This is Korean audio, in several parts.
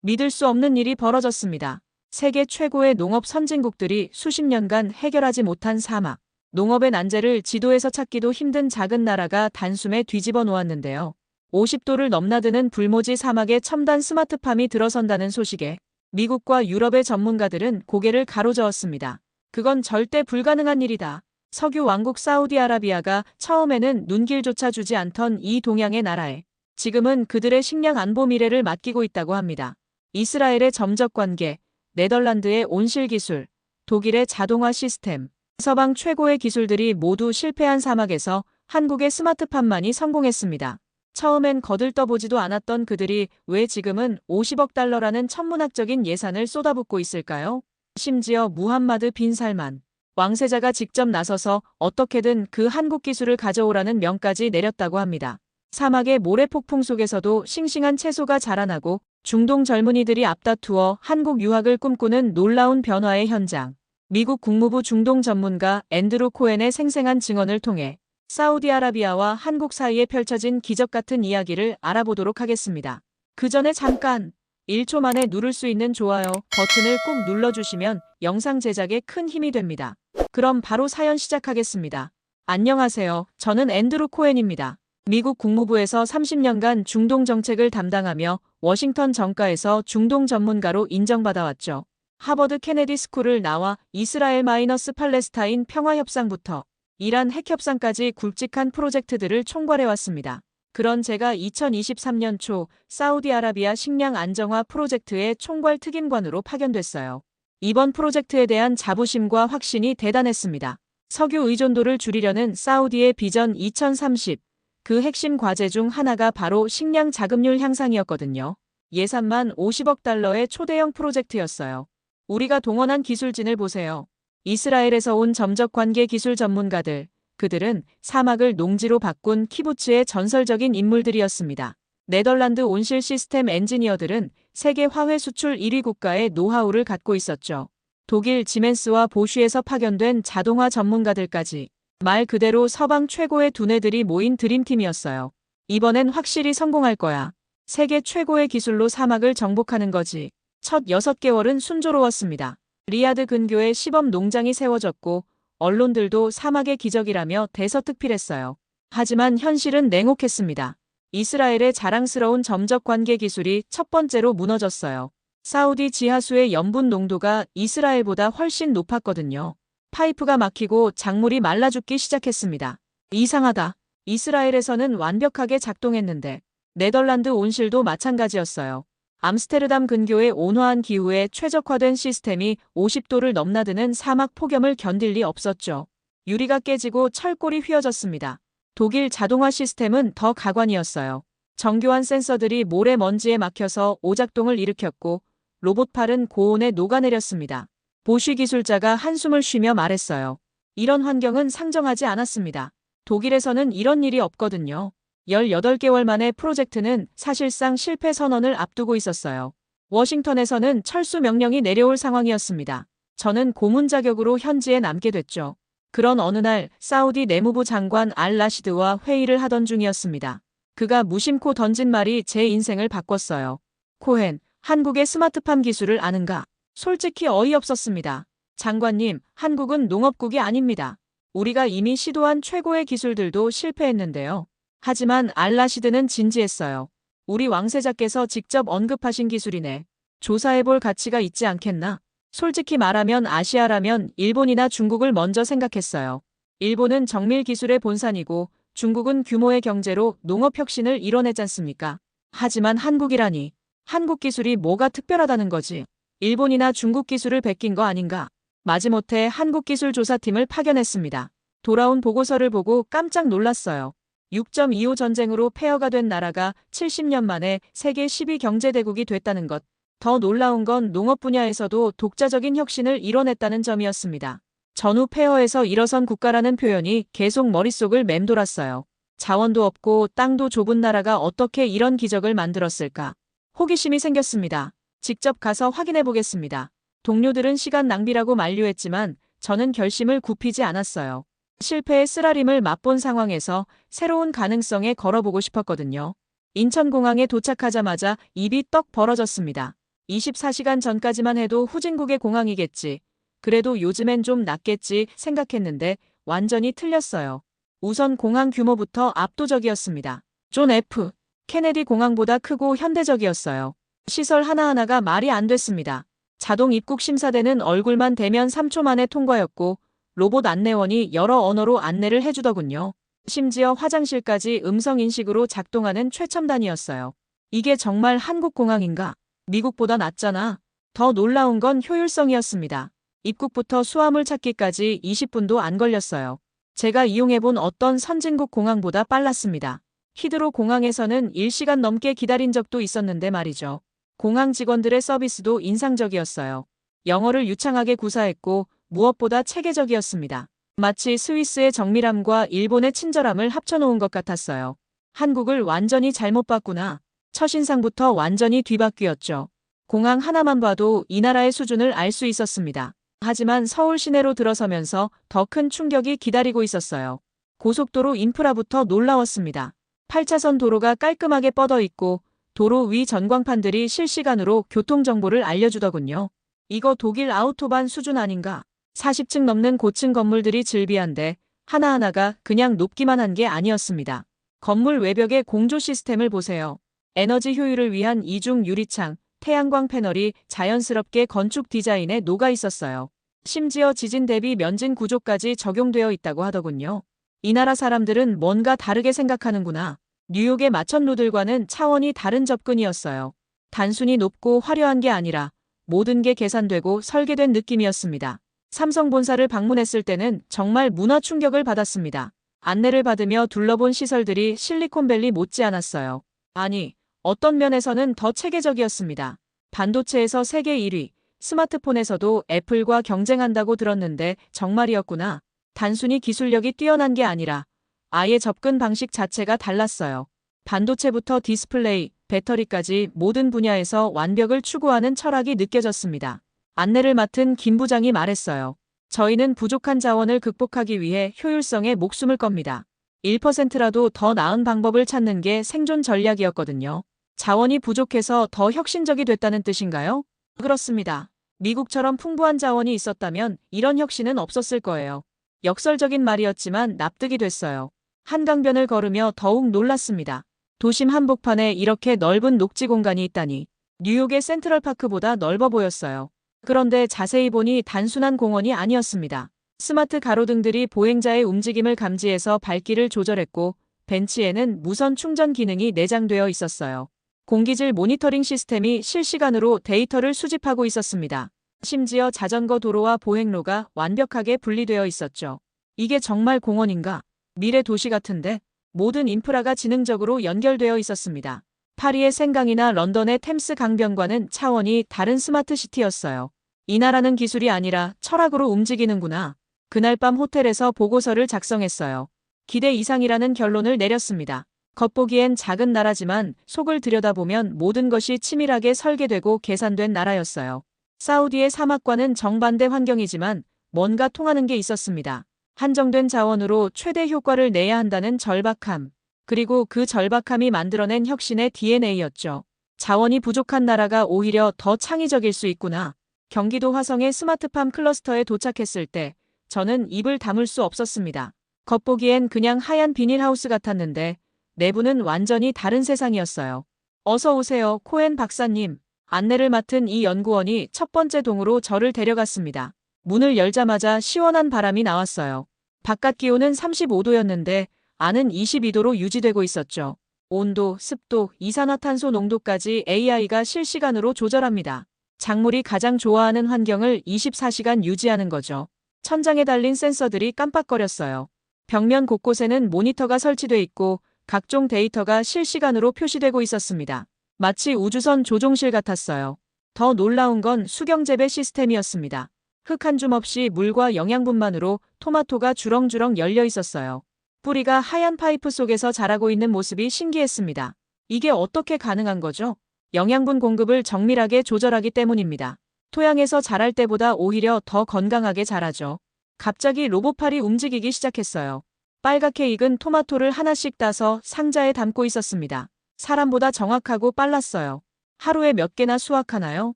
믿을 수 없는 일이 벌어졌습니다. 세계 최고의 농업 선진국들이 수십 년간 해결하지 못한 사막, 농업의 난제를 지도에서 찾기도 힘든 작은 나라가 단숨에 뒤집어 놓았는데요. 50도를 넘나드는 불모지 사막에 첨단 스마트팜이 들어선다는 소식에 미국과 유럽의 전문가들은 고개를 가로저었습니다. 그건 절대 불가능한 일이다. 석유 왕국 사우디아라비아가 처음에는 눈길조차 주지 않던 이 동양의 나라에 지금은 그들의 식량 안보 미래를 맡기고 있다고 합니다. 이스라엘의 점적 관계, 네덜란드의 온실 기술, 독일의 자동화 시스템, 서방 최고의 기술들이 모두 실패한 사막에서 한국의 스마트팜만이 성공했습니다. 처음엔 거들떠보지도 않았던 그들이 왜 지금은 50억 달러라는 천문학적인 예산을 쏟아붓고 있을까요? 심지어 무함마드 빈 살만 왕세자가 직접 나서서 어떻게든 그 한국 기술을 가져오라는 명까지 내렸다고 합니다. 사막의 모래폭풍 속에서도 싱싱한 채소가 자라나고 중동 젊은이들이 앞다투어 한국 유학을 꿈꾸는 놀라운 변화의 현장. 미국 국무부 중동 전문가 앤드루 코엔의 생생한 증언을 통해 사우디아라비아와 한국 사이에 펼쳐진 기적 같은 이야기를 알아보도록 하겠습니다. 그 전에 잠깐 1초 만에 누를 수 있는 좋아요 버튼을 꾹 눌러주시면 영상 제작에 큰 힘이 됩니다. 그럼 바로 사연 시작하겠습니다. 안녕하세요. 저는 앤드루 코엔입니다. 미국 국무부에서 30년간 중동 정책을 담당하며 워싱턴 정가에서 중동 전문가로 인정받아왔죠. 하버드 케네디 스쿨을 나와 이스라엘 팔레스타인 평화협상부터 이란 핵협상까지 굵직한 프로젝트들을 총괄해왔습니다. 그런 제가 2023년 초 사우디아라비아 식량 안정화 프로젝트의 총괄 특임관으로 파견됐어요. 이번 프로젝트에 대한 자부심과 확신이 대단했습니다. 석유 의존도를 줄이려는 사우디의 비전 2030, 그 핵심 과제 중 하나가 바로 식량 자급률 향상이었거든요. 예산만 50억 달러의 초대형 프로젝트였어요. 우리가 동원한 기술진을 보세요. 이스라엘에서 온 점적 관계 기술 전문가들, 그들은 사막을 농지로 바꾼 키부츠의 전설적인 인물들이었습니다. 네덜란드 온실 시스템 엔지니어들은 세계 화훼 수출 1위 국가의 노하우를 갖고 있었죠. 독일 지멘스와 보쉬에서 파견된 자동화 전문가들까지 말 그대로 서방 최고의 두뇌들이 모인 드림팀이었어요. 이번엔 확실히 성공할 거야. 세계 최고의 기술로 사막을 정복하는 거지. 첫 6개월은 순조로웠습니다. 리야드 근교에 시범 농장이 세워졌고 언론들도 사막의 기적이라며 대서특필했어요. 하지만 현실은 냉혹했습니다. 이스라엘의 자랑스러운 점적 관계 기술이 첫 번째로 무너졌어요. 사우디 지하수의 염분 농도가 이스라엘보다 훨씬 높았거든요. 파이프가 막히고 작물이 말라 죽기 시작했습니다. 이상하다. 이스라엘에서는 완벽하게 작동했는데 네덜란드 온실도 마찬가지였어요. 암스테르담 근교의 온화한 기후에 최적화된 시스템이 50도를 넘나드는 사막 폭염을 견딜 리 없었죠. 유리가 깨지고 철골이 휘어졌습니다. 독일 자동화 시스템은 더 가관이었어요. 정교한 센서들이 모래 먼지에 막혀서 오작동을 일으켰고 로봇팔은 고온에 녹아내렸습니다. 보쉬 기술자가 한숨을 쉬며 말했어요. 이런 환경은 상정하지 않았습니다. 독일에서는 이런 일이 없거든요. 18개월 만에 프로젝트는 사실상 실패 선언을 앞두고 있었어요. 워싱턴에서는 철수 명령이 내려올 상황이었습니다. 저는 고문 자격으로 현지에 남게 됐죠. 그런 어느 날 사우디 내무부 장관 알-라시드와 회의를 하던 중이었습니다. 그가 무심코 던진 말이 제 인생을 바꿨어요. 코헨, 한국의 스마트팜 기술을 아는가? 솔직히 어이없었습니다. 장관님, 한국은 농업국이 아닙니다. 우리가 이미 시도한 최고의 기술들도 실패했는데요. 하지만 알-라시드는 진지했어요. 우리 왕세자께서 직접 언급하신 기술이네. 조사해볼 가치가 있지 않겠나? 솔직히 말하면 아시아라면 일본이나 중국을 먼저 생각했어요. 일본은 정밀 기술의 본산이고 중국은 규모의 경제로 농업혁신을 이뤄내지 않습니까? 하지만 한국이라니. 한국 기술이 뭐가 특별하다는 거지? 일본이나 중국 기술을 베낀 거 아닌가? 마지못해 한국기술조사팀을 파견했습니다. 돌아온 보고서를 보고 깜짝 놀랐어요. 6.25 전쟁으로 폐허가 된 나라가 70년 만에 세계 10위 경제대국이 됐다는 것. 더 놀라운 건 농업 분야에서도 독자적인 혁신을 이뤄냈다는 점이었습니다. 전후 폐허에서 일어선 국가라는 표현이 계속 머릿속을 맴돌았어요. 자원도 없고 땅도 좁은 나라가 어떻게 이런 기적을 만들었을까? 호기심이 생겼습니다. 직접 가서 확인해 보겠습니다. 동료들은 시간 낭비라고 만류했지만 저는 결심을 굽히지 않았어요. 실패의 쓰라림을 맛본 상황에서 새로운 가능성에 걸어보고 싶었거든요. 인천공항에 도착하자마자 입이 떡 벌어졌습니다. 24시간 전까지만 해도 후진국의 공항이겠지. 그래도 요즘엔 좀 낫겠지 생각했는데 완전히 틀렸어요. 우선 공항 규모부터 압도적이었습니다. 존 F. 케네디 공항보다 크고 현대적이었어요. 시설 하나하나가 말이 안 됐습니다. 자동 입국 심사대는 얼굴만 대면 3초 만에 통과였고 로봇 안내원이 여러 언어로 안내를 해주더군요. 심지어 화장실까지 음성 인식으로 작동하는 최첨단이었어요. 이게 정말 한국 공항인가? 미국보다 낫잖아. 더 놀라운 건 효율성이었습니다. 입국부터 수화물 찾기까지 20분도 안 걸렸어요. 제가 이용해본 어떤 선진국 공항보다 빨랐습니다. 히드로 공항에서는 1시간 넘게 기다린 적도 있었는데 말이죠. 공항 직원들의 서비스도 인상적이었어요. 영어를 유창하게 구사했고 무엇보다 체계적이었습니다. 마치 스위스의 정밀함과 일본의 친절함을 합쳐놓은 것 같았어요. 한국을 완전히 잘못 봤구나. 첫인상부터 완전히 뒤바뀌었죠. 공항 하나만 봐도 이 나라의 수준을 알 수 있었습니다. 하지만 서울 시내로 들어서면서 더 큰 충격이 기다리고 있었어요. 고속도로 인프라부터 놀라웠습니다. 8차선 도로가 깔끔하게 뻗어 있고 도로 위 전광판들이 실시간으로 교통정보를 알려주더군요. 이거 독일 아우토반 수준 아닌가? 40층 넘는 고층 건물들이 즐비한데 하나하나가 그냥 높기만 한 게 아니었습니다. 건물 외벽의 공조 시스템을 보세요. 에너지 효율을 위한 이중 유리창, 태양광 패널이 자연스럽게 건축 디자인에 녹아 있었어요. 심지어 지진 대비 면진 구조까지 적용되어 있다고 하더군요. 이 나라 사람들은 뭔가 다르게 생각하는구나. 뉴욕의 마천루들과는 차원이 다른 접근이었어요. 단순히 높고 화려한 게 아니라 모든 게 계산되고 설계된 느낌이었습니다. 삼성 본사를 방문했을 때는 정말 문화 충격을 받았습니다. 안내를 받으며 둘러본 시설들이 실리콘밸리 못지않았어요. 아니, 어떤 면에서는 더 체계적이었습니다. 반도체에서 세계 1위, 스마트폰에서도 애플과 경쟁한다고 들었는데 정말이었구나. 단순히 기술력이 뛰어난 게 아니라 아예 접근 방식 자체가 달랐어요. 반도체부터 디스플레이, 배터리까지 모든 분야에서 완벽을 추구하는 철학이 느껴졌습니다. 안내를 맡은 김 부장이 말했어요. 저희는 부족한 자원을 극복하기 위해 효율성에 목숨을 겁니다. 1%라도 더 나은 방법을 찾는 게 생존 전략이었거든요. 자원이 부족해서 더 혁신적이 됐다는 뜻인가요? 그렇습니다. 미국처럼 풍부한 자원이 있었다면 이런 혁신은 없었을 거예요. 역설적인 말이었지만 납득이 됐어요. 한강변을 걸으며 더욱 놀랐습니다. 도심 한복판에 이렇게 넓은 녹지 공간이 있다니. 뉴욕의 센트럴파크보다 넓어 보였어요. 그런데 자세히 보니 단순한 공원이 아니었습니다. 스마트 가로등들이 보행자의 움직임을 감지해서 밝기를 조절했고 벤치에는 무선 충전 기능이 내장되어 있었어요. 공기질 모니터링 시스템이 실시간으로 데이터를 수집하고 있었습니다. 심지어 자전거 도로와 보행로가 완벽하게 분리되어 있었죠. 이게 정말 공원인가? 미래 도시 같은데? 모든 인프라가 지능적으로 연결되어 있었습니다. 파리의 생강이나 런던의 템스 강변과는 차원이 다른 스마트 시티였어요. 이 나라는 기술이 아니라 철학으로 움직이는구나. 그날 밤 호텔에서 보고서를 작성했어요. 기대 이상이라는 결론을 내렸습니다. 겉보기엔 작은 나라지만 속을 들여다보면 모든 것이 치밀하게 설계되고 계산된 나라였어요. 사우디의 사막과는 정반대 환경이지만 뭔가 통하는 게 있었습니다. 한정된 자원으로 최대 효과를 내야 한다는 절박함. 그리고 그 절박함이 만들어낸 혁신의 DNA였죠. 자원이 부족한 나라가 오히려 더 창의적일 수 있구나. 경기도 화성의 스마트팜 클러스터에 도착했을 때 저는 입을 다물 수 없었습니다. 겉보기엔 그냥 하얀 비닐하우스 같았는데 내부는 완전히 다른 세상이었어요. 어서 오세요, 코엔 박사님. 안내를 맡은 이 연구원이 첫 번째 동으로 저를 데려갔습니다. 문을 열자마자 시원한 바람이 나왔어요. 바깥 기온은 35도였는데 안은 22도로 유지되고 있었죠. 온도, 습도, 이산화탄소 농도까지 AI가 실시간으로 조절합니다. 작물이 가장 좋아하는 환경을 24시간 유지하는 거죠. 천장에 달린 센서들이 깜빡거렸어요. 벽면 곳곳에는 모니터가 설치돼 있고 각종 데이터가 실시간으로 표시되고 있었습니다. 마치 우주선 조종실 같았어요. 더 놀라운 건 수경재배 시스템이었습니다. 흙 한 줌 없이 물과 영양분만으로 토마토가 주렁주렁 열려 있었어요. 뿌리가 하얀 파이프 속에서 자라고 있는 모습이 신기했습니다. 이게 어떻게 가능한 거죠? 영양분 공급을 정밀하게 조절하기 때문입니다. 토양에서 자랄 때보다 오히려 더 건강하게 자라죠. 갑자기 로봇팔이 움직이기 시작했어요. 빨갛게 익은 토마토를 하나씩 따서 상자에 담고 있었습니다. 사람보다 정확하고 빨랐어요. 하루에 몇 개나 수확하나요?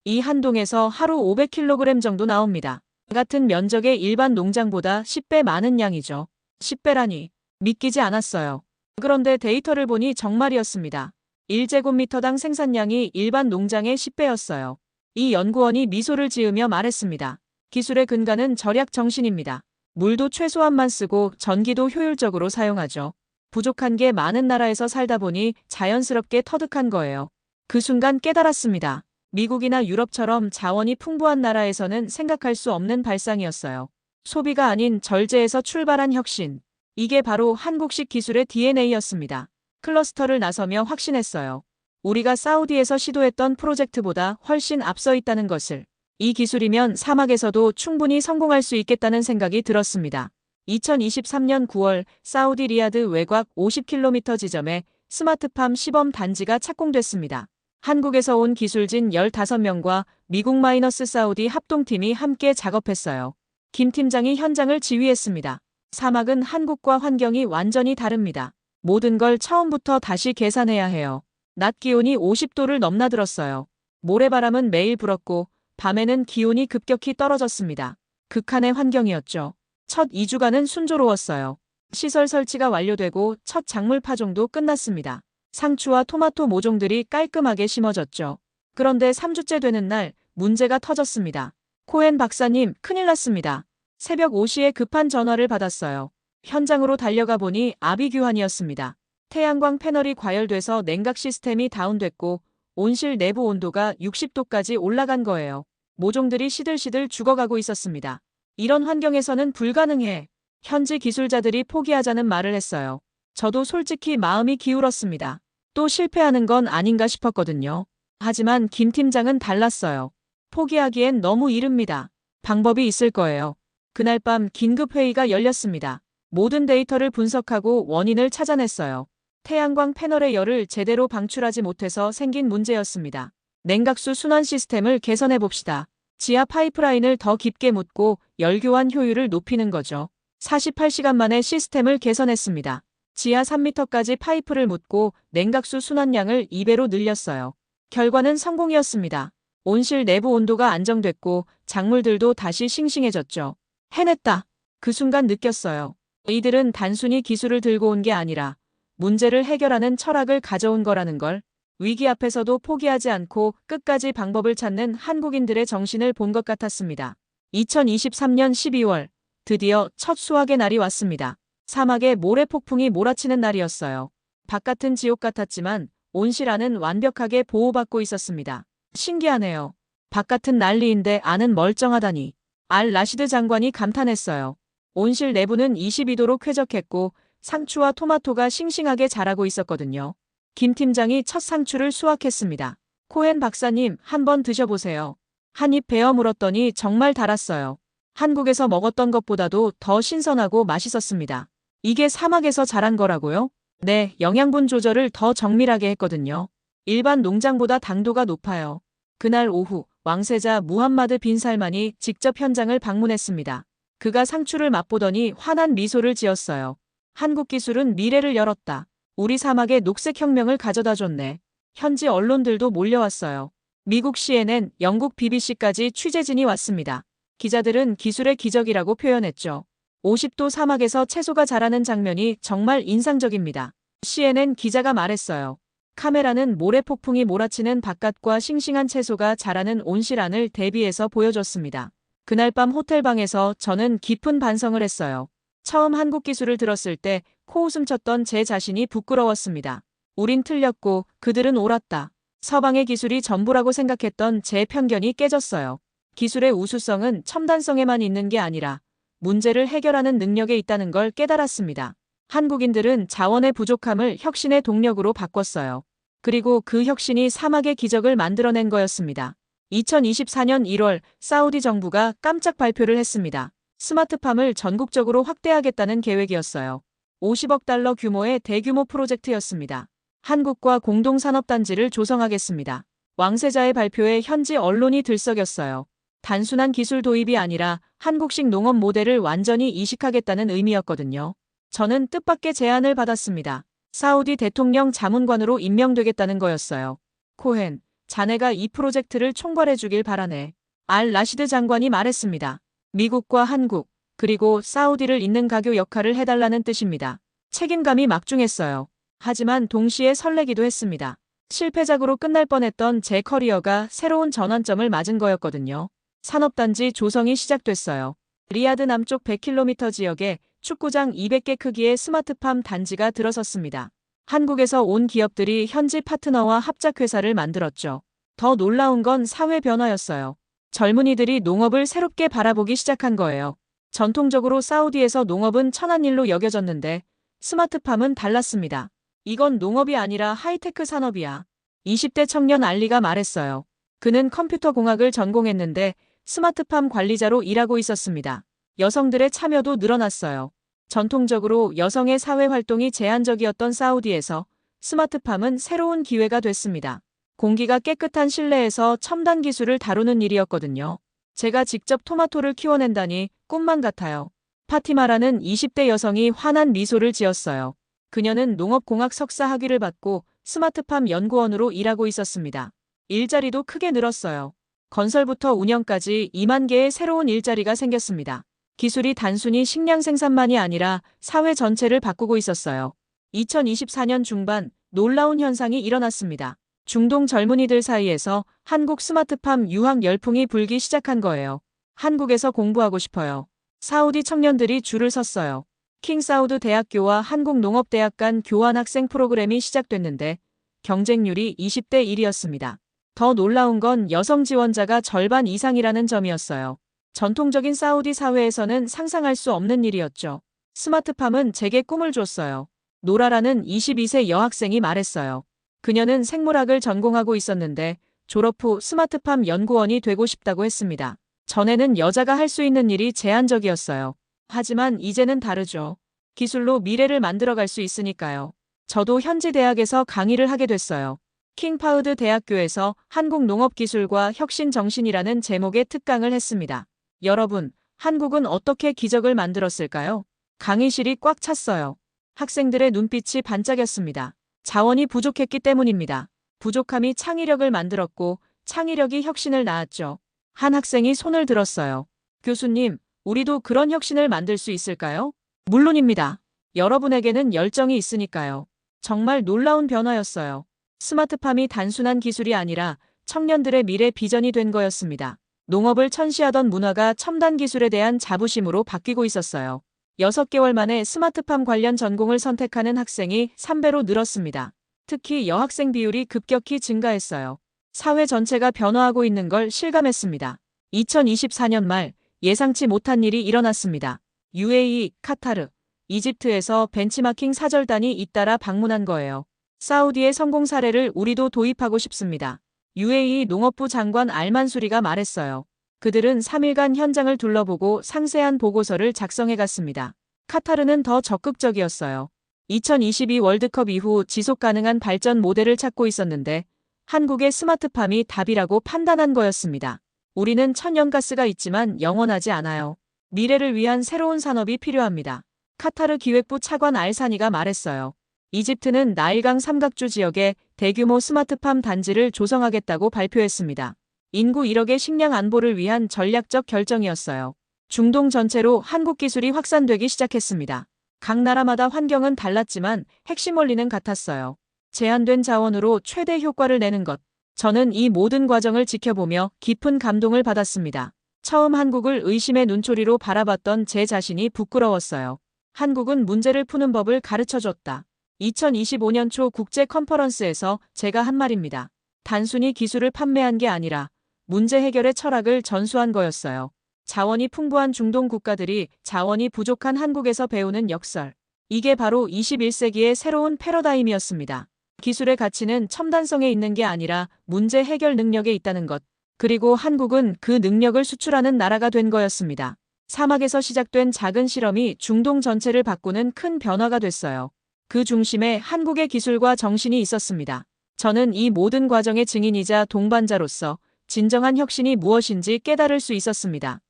이 한 동에서 하루 500kg 정도 나옵니다. 같은 면적의 일반 농장보다 10배 많은 양이죠. 10배라니 믿기지 않았어요. 그런데 데이터를 보니 정말이었습니다. 1제곱미터당 생산량이 일반 농장의 10배였어요. 이 연구원이 미소를 지으며 말했습니다. 기술의 근간은 절약 정신입니다. 물도 최소한만 쓰고 전기도 효율적으로 사용하죠. 부족한 게 많은 나라에서 살다 보니 자연스럽게 터득한 거예요. 그 순간 깨달았습니다. 미국이나 유럽처럼 자원이 풍부한 나라에서는 생각할 수 없는 발상이었어요. 소비가 아닌 절제에서 출발한 혁신. 이게 바로 한국식 기술의 DNA였습니다. 클러스터를 나서며 확신했어요. 우리가 사우디에서 시도했던 프로젝트보다 훨씬 앞서 있다는 것을. 이 기술이면 사막에서도 충분히 성공할 수 있겠다는 생각이 들었습니다. 2023년 9월 사우디 리야드 외곽 50km 지점에 스마트팜 시범 단지가 착공됐습니다. 한국에서 온 기술진 15명과 미국 마이너스 사우디 합동팀이 함께 작업했어요. 김 팀장이 현장을 지휘했습니다. 사막은 한국과 환경이 완전히 다릅니다. 모든 걸 처음부터 다시 계산해야 해요. 낮 기온이 50도를 넘나들었어요. 모래바람은 매일 불었고 밤에는 기온이 급격히 떨어졌습니다. 극한의 환경이었죠. 첫 2주간은 순조로웠어요. 시설 설치가 완료되고 첫 작물 파종도 끝났습니다. 상추와 토마토 모종들이 깔끔하게 심어졌죠. 그런데 3주째 되는 날 문제가 터졌습니다. 코엔 박사님, 큰일 났습니다. 새벽 5시에 급한 전화를 받았어요. 현장으로 달려가 보니 아비규환이었습니다. 태양광 패널이 과열돼서 냉각 시스템이 다운됐고 온실 내부 온도가 60도까지 올라간 거예요. 모종들이 시들시들 죽어가고 있었습니다. 이런 환경에서는 불가능해. 현지 기술자들이 포기하자는 말을 했어요. 저도 솔직히 마음이 기울었습니다. 또 실패하는 건 아닌가 싶었거든요. 하지만 김 팀장은 달랐어요. 포기하기엔 너무 이릅니다. 방법이 있을 거예요. 그날 밤 긴급회의가 열렸습니다. 모든 데이터를 분석하고 원인을 찾아냈어요. 태양광 패널의 열을 제대로 방출하지 못해서 생긴 문제였습니다. 냉각수 순환 시스템을 개선해 봅시다. 지하 파이프라인을 더 깊게 묻고 열 교환 효율을 높이는 거죠. 48시간 만에 시스템을 개선했습니다. 지하 3m까지 파이프를 묻고 냉각수 순환량을 2배로 늘렸어요. 결과는 성공이었습니다. 온실 내부 온도가 안정됐고 작물들도 다시 싱싱해졌죠. 해냈다. 그 순간 느꼈어요. 이들은 단순히 기술을 들고 온 게 아니라 문제를 해결하는 철학을 가져온 거라는 걸. 위기 앞에서도 포기하지 않고 끝까지 방법을 찾는 한국인들의 정신을 본 것 같았습니다. 2023년 12월 드디어 첫 수확의 날이 왔습니다. 사막에 모래폭풍이 몰아치는 날이었어요. 바깥은 지옥 같았지만 온실 안은 완벽하게 보호받고 있었습니다. 신기하네요. 바깥은 난리인데 안은 멀쩡하다니. 알 라시드 장관이 감탄했어요. 온실 내부는 22도로 쾌적했고 상추와 토마토가 싱싱하게 자라고 있었거든요. 김 팀장이 첫 상추를 수확했습니다. 코엔 박사님, 한번 드셔보세요. 한 입 베어 물었더니 정말 달았어요. 한국에서 먹었던 것보다도 더 신선하고 맛있었습니다. 이게 사막에서 자란 거라고요? 네, 영양분 조절을 더 정밀하게 했거든요. 일반 농장보다 당도가 높아요. 그날 오후 왕세자 무함마드 빈 살만이 직접 현장을 방문했습니다. 그가 상추를 맛보더니 환한 미소를 지었어요. 한국 기술은 미래를 열었다. 우리 사막에 녹색혁명을 가져다 줬네. 현지 언론들도 몰려왔어요. 미국 CNN, 영국 BBC까지 취재진이 왔습니다. 기자들은 기술의 기적이라고 표현했죠. 50도 사막에서 채소가 자라는 장면이 정말 인상적입니다. CNN 기자가 말했어요. 카메라는 모래폭풍이 몰아치는 바깥과 싱싱한 채소가 자라는 온실 안을 대비해서 보여줬습니다. 그날 밤 호텔방에서 저는 깊은 반성을 했어요. 처음 한국 기술을 들었을 때 코웃음 쳤던 제 자신이 부끄러웠습니다. 우린 틀렸고 그들은 옳았다. 서방의 기술이 전부라고 생각했던 제 편견이 깨졌어요. 기술의 우수성은 첨단성에만 있는 게 아니라 문제를 해결하는 능력에 있다는 걸 깨달았습니다. 한국인들은 자원의 부족함을 혁신의 동력으로 바꿨어요. 그리고 그 혁신이 사막의 기적을 만들어낸 거였습니다. 2024년 1월 사우디 정부가 깜짝 발표를 했습니다. 스마트팜을 전국적으로 확대하겠다는 계획이었어요. 50억 달러 규모의 대규모 프로젝트였습니다. 한국과 공동산업단지를 조성하겠습니다. 왕세자의 발표에 현지 언론이 들썩였어요. 단순한 기술 도입이 아니라 한국식 농업 모델을 완전히 이식하겠다는 의미였거든요. 저는 뜻밖의 제안을 받았습니다. 사우디 대통령 자문관으로 임명되겠다는 거였어요. 코헨, 자네가 이 프로젝트를 총괄해 주길 바라네. 알 라시드 장관이 말했습니다. 미국과 한국, 그리고 사우디를 잇는 가교 역할을 해달라는 뜻입니다. 책임감이 막중했어요. 하지만 동시에 설레기도 했습니다. 실패작으로 끝날 뻔했던 제 커리어가 새로운 전환점을 맞은 거였거든요. 산업단지 조성이 시작됐어요. 리야드 남쪽 100km 지역에 축구장 200개 크기의 스마트팜 단지가 들어섰습니다. 한국에서 온 기업들이 현지 파트너와 합작회사를 만들었죠. 더 놀라운 건 사회 변화였어요. 젊은이들이 농업을 새롭게 바라보기 시작한 거예요. 전통적으로 사우디에서 농업은 천한 일로 여겨졌는데 스마트팜은 달랐습니다. 이건 농업이 아니라 하이테크 산업이야. 20대 청년 알리가 말했어요. 그는 컴퓨터 공학을 전공했는데 스마트팜 관리자로 일하고 있었습니다. 여성들의 참여도 늘어났어요. 전통적으로 여성의 사회 활동이 제한적이었던 사우디에서 스마트팜은 새로운 기회가 됐습니다. 공기가 깨끗한 실내에서 첨단 기술을 다루는 일이었거든요. 제가 직접 토마토를 키워낸다니 꿈만 같아요. 파티마라는 20대 여성이 환한 미소를 지었어요. 그녀는 농업공학 석사 학위를 받고 스마트팜 연구원으로 일하고 있었습니다. 일자리도 크게 늘었어요. 건설부터 운영까지 2만 개의 새로운 일자리가 생겼습니다. 기술이 단순히 식량 생산만이 아니라 사회 전체를 바꾸고 있었어요. 2024년 중반 놀라운 현상이 일어났습니다. 중동 젊은이들 사이에서 한국 스마트팜 유학 열풍이 불기 시작한 거예요. 한국에서 공부하고 싶어요. 사우디 청년들이 줄을 섰어요. 킹사우드 대학교와 한국농업대학 간 교환 학생 프로그램이 시작됐는데 경쟁률이 20대 1이었습니다. 더 놀라운 건 여성 지원자가 절반 이상이라는 점이었어요. 전통적인 사우디 사회에서는 상상할 수 없는 일이었죠. 스마트팜은 제게 꿈을 줬어요. 노라라는 22세 여학생이 말했어요. 그녀는 생물학을 전공하고 있었는데 졸업 후 스마트팜 연구원이 되고 싶다고 했습니다. 전에는 여자가 할 수 있는 일이 제한적이었어요. 하지만 이제는 다르죠. 기술로 미래를 만들어갈 수 있으니까요. 저도 현지 대학에서 강의를 하게 됐어요. 킹파우드 대학교에서 한국농업기술과 혁신정신이라는 제목의 특강을 했습니다. 여러분, 한국은 어떻게 기적을 만들었을까요? 강의실이 꽉 찼어요. 학생들의 눈빛이 반짝였습니다. 자원이 부족했기 때문입니다. 부족함이 창의력을 만들었고 창의력이 혁신을 낳았죠. 한 학생이 손을 들었어요. 교수님, 우리도 그런 혁신을 만들 수 있을까요? 물론입니다. 여러분에게는 열정이 있으니까요. 정말 놀라운 변화였어요. 스마트팜이 단순한 기술이 아니라 청년들의 미래 비전이 된 거였습니다. 농업을 천시하던 문화가 첨단 기술에 대한 자부심으로 바뀌고 있었어요. 6개월 만에 스마트팜 관련 전공을 선택하는 학생이 3배로 늘었습니다. 특히 여학생 비율이 급격히 증가했어요. 사회 전체가 변화하고 있는 걸 실감했습니다. 2024년 말 예상치 못한 일이 일어났습니다. UAE, 카타르, 이집트에서 벤치마킹 사절단이 잇따라 방문한 거예요. 사우디의 성공 사례를 우리도 도입하고 싶습니다. UAE 농업부 장관 알만수리가 말했어요. 그들은 3일간 현장을 둘러보고 상세한 보고서를 작성해 갔습니다. 카타르는 더 적극적이었어요. 2022 월드컵 이후 지속 가능한 발전 모델을 찾고 있었는데 한국의 스마트팜이 답이라고 판단한 거였습니다. 우리는 천연가스가 있지만 영원하지 않아요. 미래를 위한 새로운 산업이 필요합니다. 카타르 기획부 차관 알사니가 말했어요. 이집트는 나일강 삼각주 지역에 대규모 스마트팜 단지를 조성하겠다고 발표했습니다. 인구 1억의 식량 안보를 위한 전략적 결정이었어요. 중동 전체로 한국 기술이 확산되기 시작했습니다. 각 나라마다 환경은 달랐지만 핵심 원리는 같았어요. 제한된 자원으로 최대 효과를 내는 것. 저는 이 모든 과정을 지켜보며 깊은 감동을 받았습니다. 처음 한국을 의심의 눈초리로 바라봤던 제 자신이 부끄러웠어요. 한국은 문제를 푸는 법을 가르쳐줬다. 2025년 초 국제 컨퍼런스에서 제가 한 말입니다. 단순히 기술을 판매한 게 아니라 문제 해결의 철학을 전수한 거였어요. 자원이 풍부한 중동 국가들이 자원이 부족한 한국에서 배우는 역설. 이게 바로 21세기의 새로운 패러다임이었습니다. 기술의 가치는 첨단성에 있는 게 아니라 문제 해결 능력에 있다는 것. 그리고 한국은 그 능력을 수출하는 나라가 된 거였습니다. 사막에서 시작된 작은 실험이 중동 전체를 바꾸는 큰 변화가 됐어요. 그 중심에 한국의 기술과 정신이 있었습니다. 저는 이 모든 과정의 증인이자 동반자로서 진정한 혁신이 무엇인지 깨달을 수 있었습니다.